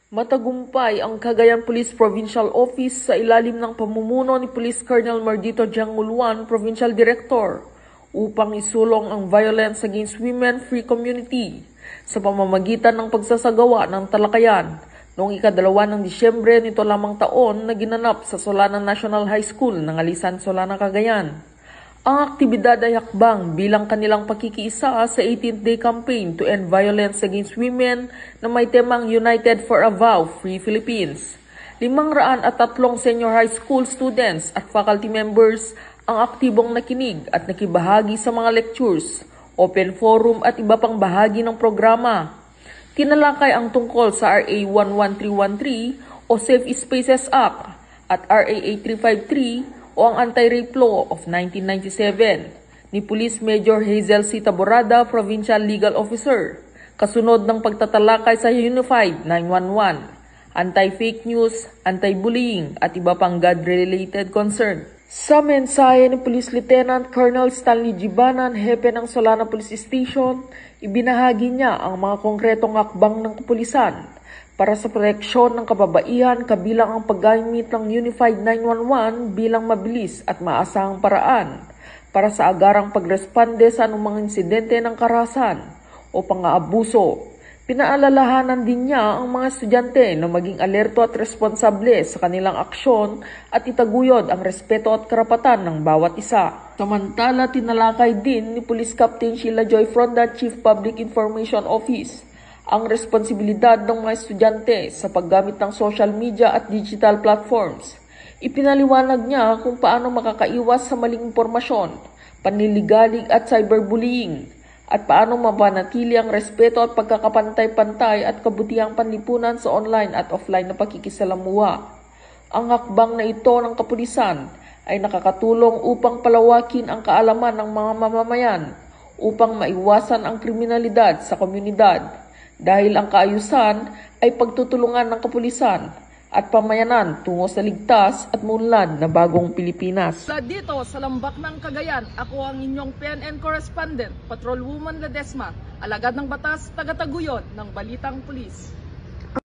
Matagumpay ang Cagayan Police Provincial Office sa ilalim ng pamumuno ni Police Colonel Mardito Janguluan, Provincial Director, upang isulong ang Violence Against Women Free Community sa pamamagitan ng pagsasagawa ng talakayan noong ika-2 ng Disyembre nito lamang taon na ginanap sa Solana National High School ng Alisan, Solana, Cagayan. Ang aktibidad ay hakbang bilang kanilang pakikiisa sa 18th Day Campaign to End Violence Against Women na may temang United for a Vow, Free Philippines. 503 senior high school students at faculty members ang aktibong nakinig at nakibahagi sa mga lectures, open forum at iba pang bahagi ng programa. Tinalakay ang tungkol sa RA 11313 o Safe Spaces Act at RA 8353 o ang Anti-Rape Law of 1997 ni Police Major Hazel C. Taborada, Provincial Legal Officer, kasunod ng pagtatalakay sa Unified 911, anti-fake news, anti-bullying at iba pang God-related concern. Sa mensahe ni Police Lieutenant Colonel Stanley Gibanan, hepe ng Solana Police Station, ibinahagi niya ang mga konkretong hakbang ng kapulisan para sa proteksyon ng kababaihan kabilang ang paggamit ng Unified 911 bilang mabilis at maasahang paraan para sa agarang pagresponde sa anumang insidente ng karahasan o pang-aabuso. Pinaalalahanan din niya ang mga estudyante na maging alerto at responsable sa kanilang aksyon at itaguyod ang respeto at karapatan ng bawat isa. Samantala, tinalakay din ni Police Captain Sheila Joy Fronda, Chief Public Information Office, ang responsibilidad ng mga estudyante sa paggamit ng social media at digital platforms. Ipinaliwanag niya kung paano makakaiwas sa maling impormasyon, panliligalig at cyberbullying, at paano mapanatili ang respeto at pagkakapantay-pantay at kabutihang panlipunan sa online at offline na pakikisalamuha. Ang hakbang na ito ng kapulisan ay nakakatulong upang palawakin ang kaalaman ng mga mamamayan upang maiwasan ang kriminalidad sa komunidad. Dahil ang kaayusan ay pagtutulungan ng kapulisan at pamayanan tungo sa ligtas at muunlad na bagong Pilipinas. Dito sa Lambak ng Cagayan, ako ang inyong PNN correspondent, Patrolwoman Ledesma, alagad ng batas, tagataguyod ng Balitang Pulis.